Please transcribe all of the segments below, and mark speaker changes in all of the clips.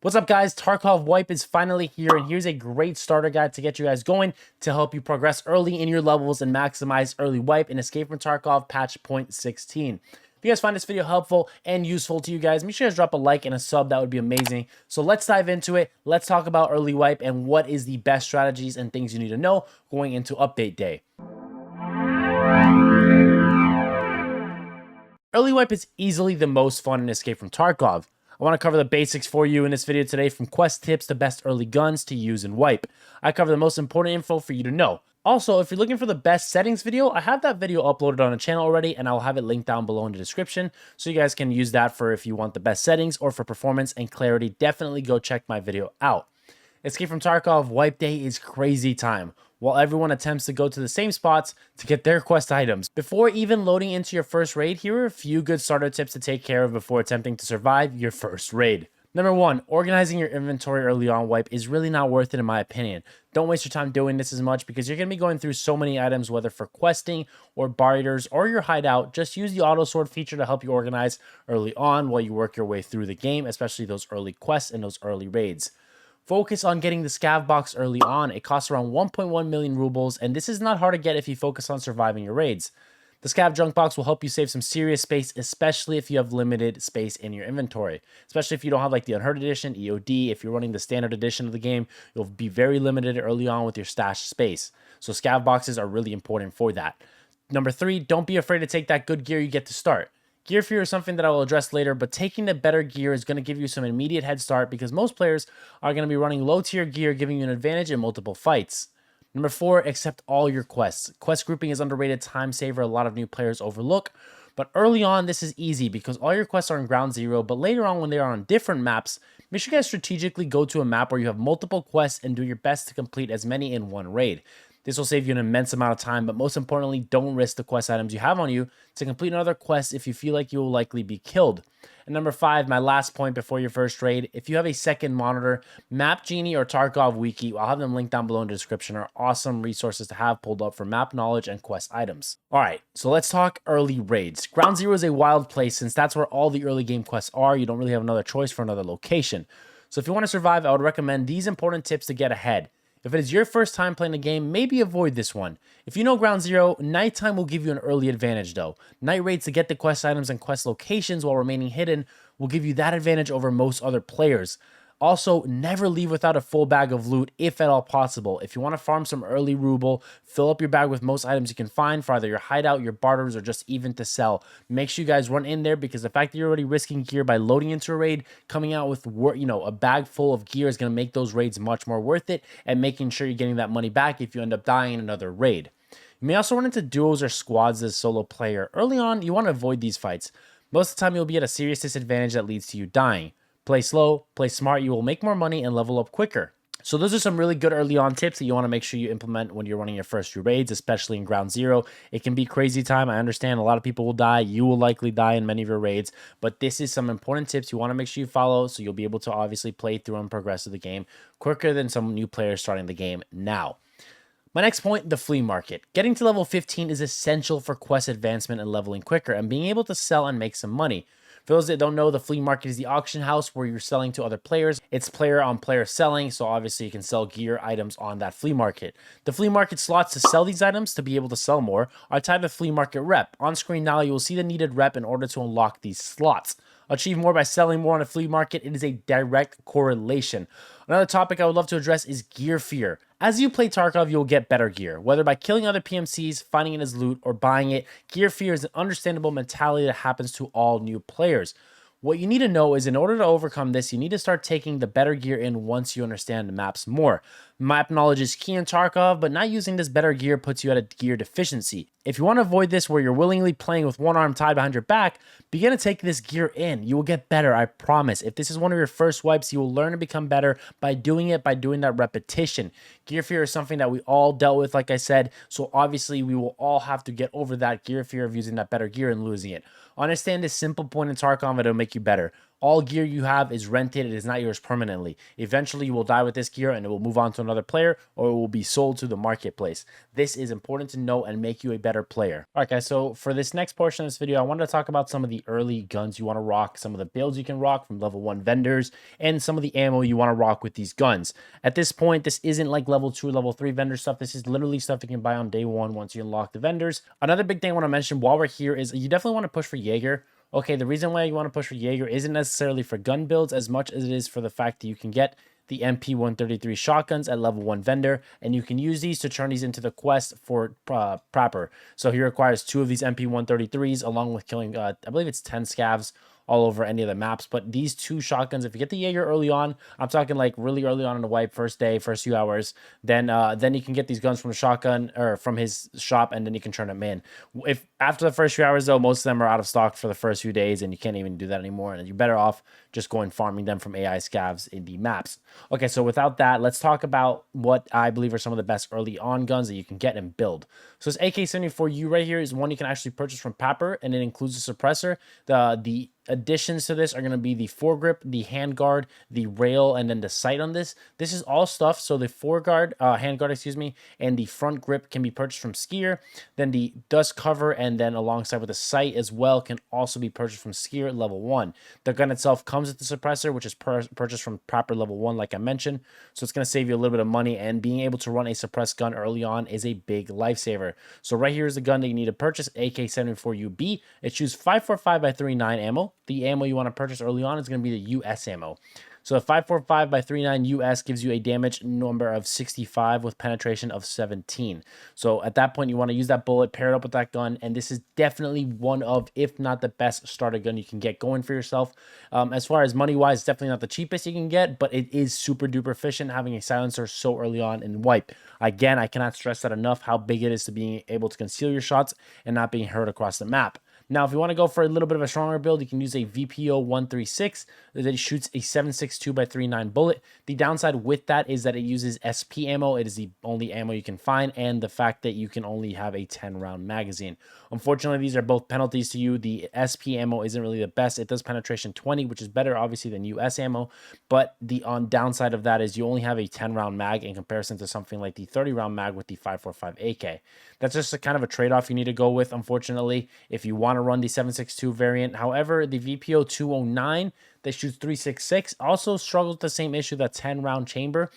Speaker 1: What's up, guys? Tarkov Wipe is finally here, and here's a great starter guide to get you guys going to help you progress early in your levels and maximize early wipe in Escape from Tarkov patch point 16. If you guys find this video helpful and useful to you guys, make sure you guys drop a like and a sub. That would be amazing. So let's dive into it. Let's talk about early wipe and what is the best strategies and things you need to know going into update day. Early wipe is easily the most fun in Escape from Tarkov. I want to cover the basics for you in this video today, from quest tips to best early guns to use in wipe. I cover the most important info for you to know. Also, if you're looking for the best settings video, I have that video uploaded on the channel already, and I'll have it linked down below in the description, so you guys can use that for if you want the best settings or for performance and clarity. Definitely go check my video out. Escape from Tarkov Wipe Day is crazy time, while everyone attempts to go to the same spots to get their quest items. Before even loading into your first raid, here are a few good starter tips to take care of before attempting to survive your first raid. Number 1, organizing your inventory early on wipe is really not worth it in my opinion. Don't waste your time doing this as much because you're going to be going through so many items, whether for questing or barters or your hideout. Just use the auto sort feature to help you organize early on while you work your way through the game, especially those early quests and those early raids. Focus on getting the scav box early on. It costs around 1.1 million rubles, and this is not hard to get if you focus on surviving your raids. The scav junk box will help you save some serious space, especially if you have limited space in your inventory. Especially if you don't have like the Unheard Edition, EOD, if you're running the standard edition of the game, you'll be very limited early on with your stash space. So scav boxes are really important for that. Number 3, don't be afraid to take that good gear you get to start. Gear fear is something that I will address later, but taking the better gear is going to give you some immediate head start because most players are going to be running low tier gear, giving you an advantage in multiple fights. Number 4, accept all your quests. Quest grouping is underrated time saver a lot of new players overlook, but early on this is easy because all your quests are in ground zero, but later on when they are on different maps, make sure you guys strategically go to a map where you have multiple quests and do your best to complete as many in one raid. This will save you an immense amount of time, but most importantly, don't risk the quest items you have on you to complete another quest if you feel like you will likely be killed. And number 5, my last point before your first raid, if you have a second monitor, Map Genie or Tarkov Wiki, I'll have them linked down below in the description, are awesome resources to have pulled up for map knowledge and quest items. Alright, so let's talk early raids. Ground Zero is a wild place since that's where all the early game quests are. You don't really have another choice for another location. So if you want to survive, I would recommend these important tips to get ahead. If it is your first time playing the game, maybe avoid this one. If you know Ground Zero, nighttime will give you an early advantage though. Night raids to get the quest items and quest locations while remaining hidden will give you that advantage over most other players. Also, never leave without a full bag of loot if at all possible. If you want to farm some early ruble, fill up your bag with most items you can find for either your hideout, your barters, or just even to sell. Make sure you guys run in there because the fact that you're already risking gear by loading into a raid, coming out with a bag full of gear is going to make those raids much more worth it and making sure you're getting that money back if you end up dying in another raid. You may also run into duos or squads as a solo player. Early on, you want to avoid these fights. Most of the time, you'll be at a serious disadvantage that leads to you dying. Play slow, play smart, you will make more money and level up quicker. So those are some really good early on tips that you want to make sure you implement when you're running your first few raids, especially in Ground Zero. It can be crazy time. I understand a lot of people will die. You will likely die in many of your raids, but this is some important tips you want to make sure you follow so you'll be able to obviously play through and progress through the game quicker than some new players starting the game now. My next point, the flea market. Getting to level 15 is essential for quest advancement and leveling quicker and being able to sell and make some money. For those that don't know, the flea market is the auction house where you're selling to other players. It's player on player selling, so obviously you can sell gear items on that flea market. The flea market slots to sell these items to be able to sell more are tied to flea market rep. On screen now, you will see the needed rep in order to unlock these slots. Achieve more by selling more on a flea market. It is a direct correlation. Another topic I would love to address is gear fear. As you play Tarkov, you will get better gear. Whether by killing other PMCs, finding it as loot, or buying it, gear fear is an understandable mentality that happens to all new players. What you need to know is in order to overcome this, you need to start taking the better gear in once you understand the maps more. Map knowledge is key in Tarkov, but not using this better gear puts you at a gear deficiency. If you want to avoid this where you're willingly playing with one arm tied behind your back, begin to take this gear in. You will get better, I promise. If this is one of your first wipes, you will learn to become better by doing it, by doing that repetition. Gear fear is something that we all dealt with, like I said, so obviously we will all have to get over that gear fear of using that better gear and losing it. Understand this simple point in Tarkov, it'll make you better. All gear you have is rented. It is not yours permanently. Eventually, you will die with this gear and it will move on to another player, or it will be sold to the marketplace. This is important to know and make you a better player. All right, guys, so for this next portion of this video, I wanted to talk about some of the early guns you want to rock, some of the builds you can rock from level 1 vendors, and some of the ammo you want to rock with these guns. At this point, this isn't like level 2 or level 3 vendor stuff. This is literally stuff you can buy on day 1 once you unlock the vendors. Another big thing I want to mention while we're here is you definitely want to push for Jaeger. Okay, the reason why you want to push for Jaeger isn't necessarily for gun builds as much as it is for the fact that you can get the MP133 shotguns at level 1 vendor, and you can use these to turn these into the quest for proper. So he requires 2 of these MP133s along with killing, I believe it's 10 scavs all over any of the maps. But these 2 shotguns, if you get the Jaeger early on, I'm talking like really early on in the wipe, first day, first few hours, then you can get these guns from the shotgun or from his shop, and then you can turn them in. If after the first few hours though, most of them are out of stock for the first few days, and you can't even do that anymore, and you're better off just going farming them from AI scavs in the maps. Okay, so without that, let's talk about what I believe are some of the best early on guns that you can get and build. So this AK-74U right here is one you can actually purchase from Papper, and it includes a suppressor. The additions to this are going to be the foregrip, the handguard, the rail, and then the sight on this. This is all stuff. So the handguard, excuse me, and the front grip can be purchased from Skier. Then the dust cover, and then alongside with the sight as well, can also be purchased from Skier at level 1. The gun itself comes with the suppressor, which is purchased from Proper level 1, like I mentioned. So it's going to save you a little bit of money, and being able to run a suppressed gun early on is a big lifesaver. So right here is the gun that you need to purchase, AK-74UB. It shoots 545x39 ammo. The ammo you want to purchase early on is going to be the US ammo. So a 545x39 US gives you a damage number of 65 with penetration of 17. So at that point, you want to use that bullet, pair it up with that gun, and this is definitely one of, if not the best starter gun you can get going for yourself. As far as money-wise, it's definitely not the cheapest you can get, but it is super duper efficient having a silencer so early on in wipe. Again, I cannot stress that enough, how big it is to being able to conceal your shots and not being heard across the map. Now, if you want to go for a little bit of a stronger build, you can use a VPO-136 that shoots a 7.62x39 bullet. The downside with that is that it uses SP ammo. It is the only ammo you can find, and the fact that you can only have a 10-round magazine. Unfortunately, these are both penalties to you. The SP ammo isn't really the best. It does penetration 20, which is better, obviously, than US ammo, but the downside of that is you only have a 10-round mag in comparison to something like the 30-round mag with the 5.45 AK. That's just a kind of a trade-off you need to go with, unfortunately, if you want to run the 7.62 variant. However, the VPO 209 that shoots 3.66 also struggles with the same issue, that 10-round chamber,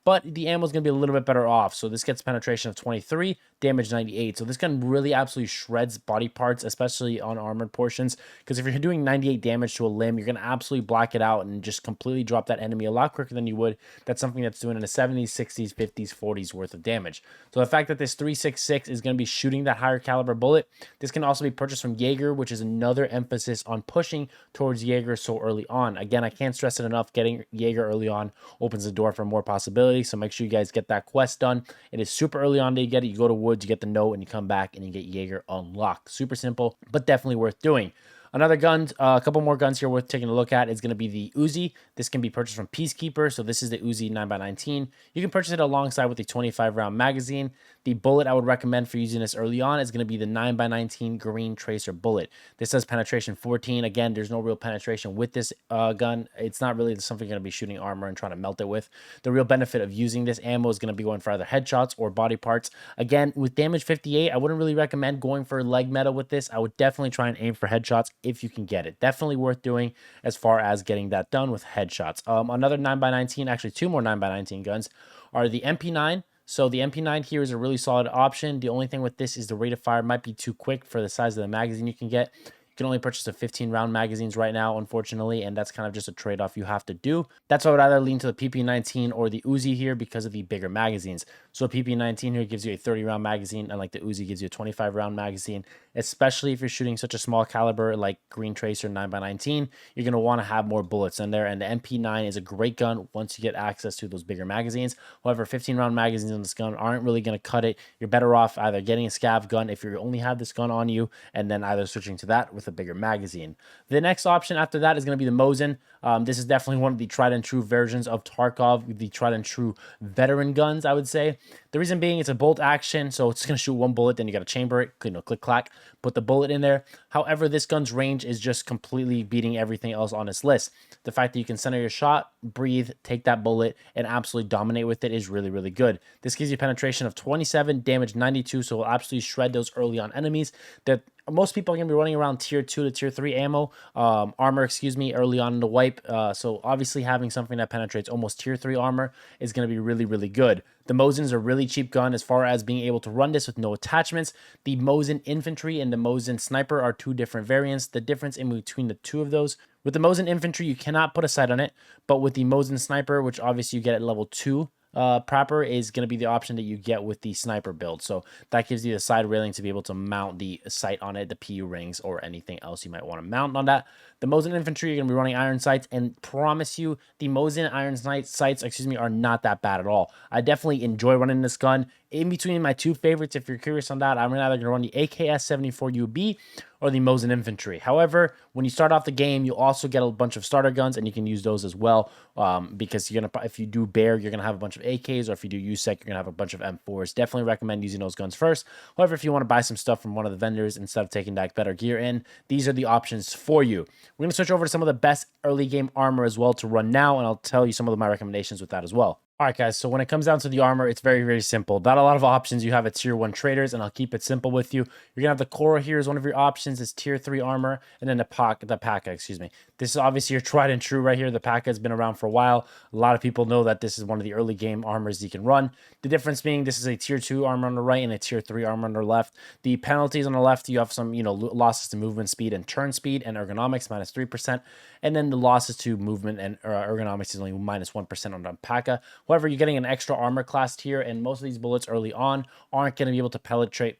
Speaker 1: but the ammo is going to be a little bit better off. So this gets penetration of 23, damage 98. So this gun really absolutely shreds body parts, especially on armored portions, because if you're doing 98 damage to a limb, you're going to absolutely black it out and just completely drop that enemy a lot quicker than you would. That's something that's doing in the 70s, 60s, 50s, 40s worth of damage. So the fact that this 3.66 is going to be shooting that higher caliber bullet, this can also be purchased from Jaeger, which is another emphasis on pushing towards Jaeger so early on. Again, I can't stress it enough. Getting Jaeger early on opens the door for more possibilities. So make sure you guys get that quest done. It is super early on that you get it. You go to woods, you get the note, and you come back and you get Jaeger unlocked. Super simple, but definitely worth doing. Another gun, a couple more guns here worth taking a look at is going to be the Uzi. This can be purchased from Peacekeeper. So this is the Uzi 9x19. You can purchase it alongside with the 25-round magazine. The bullet I would recommend for using this early on is going to be the 9x19 green tracer bullet. This has penetration 14. Again, there's no real penetration with this gun. It's not really something you're going to be shooting armor and trying to melt it with. The real benefit of using this ammo is going to be going for either headshots or body parts. Again, with damage 58, I wouldn't really recommend going for leg metal with this. I would definitely try and aim for headshots if you can get it. Definitely worth doing as far as getting that done with headshots. Another 9x19, actually 2 more 9x19 guns are the MP9. So the MP9 here is a really solid option. The only thing with this is the rate of fire might be too quick for the size of the magazine you can get. You can only purchase the 15-round magazines right now, unfortunately, and that's kind of just a trade-off you have to do. That's why I would either lean to the PP19 or the Uzi here because of the bigger magazines. So PP19 here gives you a 30-round magazine, and like the Uzi gives you a 25-round magazine, especially if you're shooting such a small caliber like Green Tracer 9x19. You're going to want to have more bullets in there, and the MP9 is a great gun once you get access to those bigger magazines. However, 15-round magazines on this gun aren't really going to cut it. You're better off either getting a scav gun if you only have this gun on you, and then either switching to that with a bigger magazine. The next option after that is going to be the Mosin. This is definitely one of the tried and true versions of Tarkov, the tried and true veteran guns, I would say. The reason being, it's a bolt action, so it's going to shoot one bullet, then you got to chamber it, click, clack, put the bullet in there. However, this gun's range is just completely beating everything else on its list. The fact that you can center your shot, breathe, take that bullet, and absolutely dominate with it is really, really good. This gives you penetration of 27, damage 92, so it'll absolutely shred those early on enemies that most people are going to be running around tier 2 to tier 3 armor, excuse me, early on in the wipe. So obviously having something that penetrates almost tier 3 armor is going to be really, really good. The Mosin is a really cheap gun as far as being able to run this with no attachments. The Mosin Infantry and the Mosin Sniper are two different variants. The difference in between the two of those, with the Mosin Infantry, you cannot put a sight on it, but with the Mosin Sniper, which obviously you get at level 2, proper, is going to be the option that you get with the sniper build. So that gives you the side railing to be able to mount the sight on it, the PU rings, or anything else you might want to mount on that. The Mosin Infantry, you're going to be running iron sights, and promise you, the Mosin iron sights, are not that bad at all. I definitely enjoy running this gun. In between my two favorites, if you're curious on that, I'm either going to run the AKS-74UB or the Mosin Infantry. However, when you start off the game, you'll also get a bunch of starter guns, and you can use those as well, because you're gonna, if you do Bear, you're going to have a bunch of AKs, or if you do USEC, you're going to have a bunch of M4s. Definitely recommend using those guns first. However, if you want to buy some stuff from one of the vendors instead of taking that better gear in, these are the options for you. We're going to switch over to some of the best early game armor as well to run now, and I'll tell you some of my recommendations with that as well. All right, guys, so when it comes down to the armor, it's very, very simple. Not a lot of options. You have a tier 1 traders, and I'll keep it simple with you. You're going to have the Cora here as one of your options. It's tier 3 armor, and then the P.A.K.A., excuse me. This is obviously your tried and true right here. The P.A.K.A. has been around for a while. A lot of people know that this is one of the early game armors you can run. The difference being this is a tier 2 armor on the right and a tier 3 armor on the left. The penalties on the left, you have some, losses to movement speed and turn speed and ergonomics, minus 3%. And then the losses to movement and ergonomics is only minus 1% on the P.A.K.A. However, you're getting an extra armor class here, and most of these bullets early on aren't going to be able to penetrate,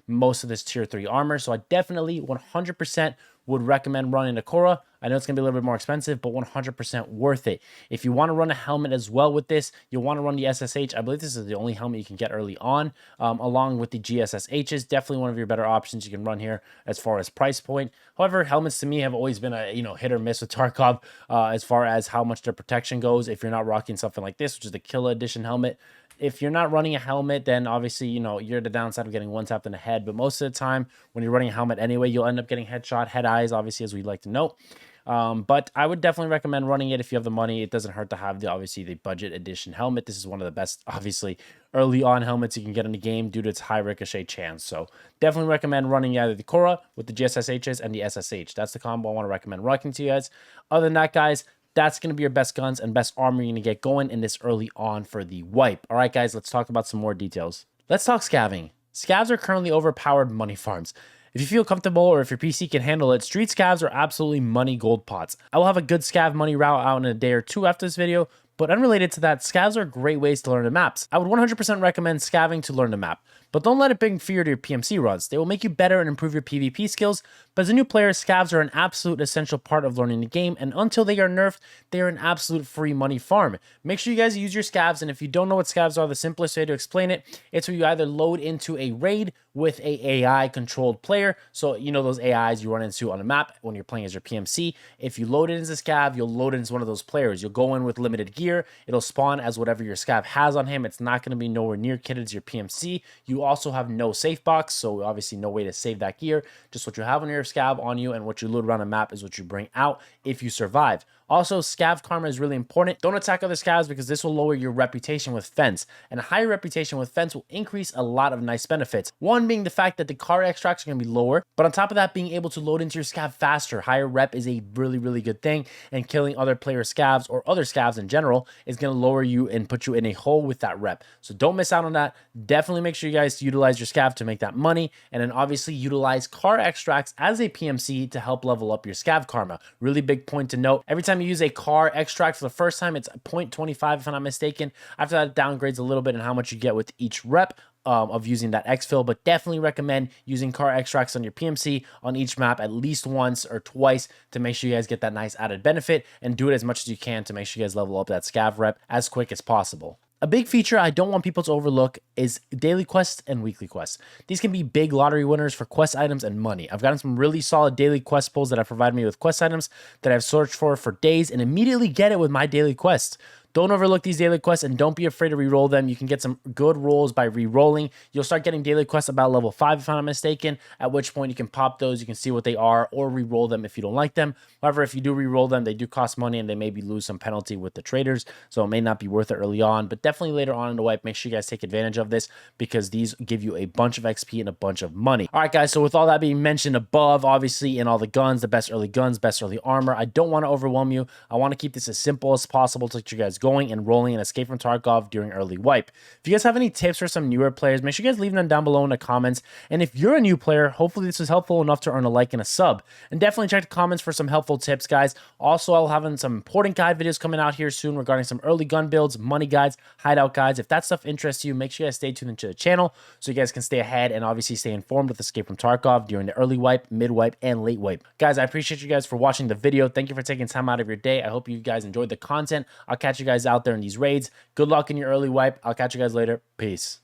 Speaker 1: most of this tier 3 armor. So I definitely 100% would recommend running a Cora. I know it's going to be a little bit more expensive, but 100% worth it. If you want to run a helmet as well with this, you'll want to run the SSH. I believe this is the only helmet you can get early on, along with the GSSHs. Definitely one of your better options you can run here as far as price point. However, helmets to me have always been a hit or miss with Tarkov as far as how much their protection goes. If you're not rocking something like this, which is the Killa Edition helmet, if you're not running a helmet, then obviously, you're the downside of getting one tapped in the head. But most of the time, when you're running a helmet anyway, you'll end up getting headshot, head eyes, obviously, as we like to note. But I would definitely recommend running it if you have the money. It doesn't hurt to have the budget edition helmet. This is one of the best, obviously, early on helmets you can get in the game due to its high ricochet chance. So definitely recommend running either the Cora with the GSSHs and the SSH. That's the combo I want to recommend rocking to you guys. Other than that, guys, that's going to be your best guns and best armor you're going to get going in this early on for the wipe. All right, guys, let's talk about some more details. Let's talk scavving. Scavs are currently overpowered money farms. If you feel comfortable or if your PC can handle it, street scavs are absolutely money gold pots. I will have a good scav money route out in a day or two after this video, but unrelated to that, scavs are great ways to learn the maps. I would 100% recommend scavving to learn the map, but don't let it bring fear to your PMC runs. They will make you better and improve your PvP skills, but as a new player, scavs are an absolute essential part of learning the game, and until they are nerfed, they are an absolute free money farm. Make sure you guys use your scavs, and if you don't know what scavs are, the simplest way to explain it, it's where you either load into a raid with a AI controlled player. So those AIs you run into on a map when you're playing as your PMC. If you load it into scav, you'll load it into one of those players. You'll go in with limited gear. It'll spawn as whatever your scav has on him. It's not going to be nowhere near kitted as your PMC. You also have no safe box, so obviously no way to save that gear. Just what you have on your scav on you, and what you load around a map is what you bring out if you survive. Also, scav karma is really important. Don't attack other scavs because this will lower your reputation with fence, and a higher reputation with fence will increase a lot of nice benefits. One being the fact that the car extracts are going to be lower, but on top of that, being able to load into your scav faster. Higher rep is a really, really good thing, and killing other player scavs or other scavs in general is going to lower you and put you in a hole with that rep. So don't miss out on that. Definitely make sure you guys utilize your scav to make that money, and then obviously utilize car extracts as a PMC to help level up your scav karma. Really big point to note. Every time you use a car extract for the first time, it's 0.25 if I'm not mistaken. After that, it downgrades a little bit in how much you get with each rep of using that exfil, but definitely recommend using car extracts on your PMC on each map at least once or twice to make sure you guys get that nice added benefit, and do it as much as you can to make sure you guys level up that scav rep as quick as possible. A big feature I don't want people to overlook is daily quests and weekly quests. These can be big lottery winners for quest items and money. I've gotten some really solid daily quest pulls that have provided me with quest items that I've searched for days and immediately get it with my daily quest. Don't overlook these daily quests and don't be afraid to reroll them. You can get some good rolls by rerolling. You'll start getting daily quests about level 5 if I'm not mistaken, at which point you can pop those, you can see what they are, or reroll them if you don't like them. However, if you do reroll them, they do cost money and they maybe lose some penalty with the traders, so it may not be worth it early on, but definitely later on in the wipe, make sure you guys take advantage of this because these give you a bunch of XP and a bunch of money. All right, guys, so with all that being mentioned above, obviously in all the guns, the best early guns, best early armor, I don't want to overwhelm you. I want to keep this as simple as possible to get you guys going and rolling in Escape from Tarkov during early wipe. If you guys have any tips for some newer players, make sure you guys leave them down below in the comments. And if you're a new player, hopefully this was helpful enough to earn a like and a sub. And definitely check the comments for some helpful tips, guys. Also, I'll have some important guide videos coming out here soon regarding some early gun builds, money guides, hideout guides. If that stuff interests you, make sure you guys stay tuned into the channel so you guys can stay ahead and obviously stay informed with Escape from Tarkov during the early wipe, mid wipe, and late wipe. Guys, I appreciate you guys for watching the video. Thank you for taking time out of your day. I hope you guys enjoyed the content. I'll catch you guys out there in these raids. Good luck in your early wipe. I'll catch you guys later. Peace.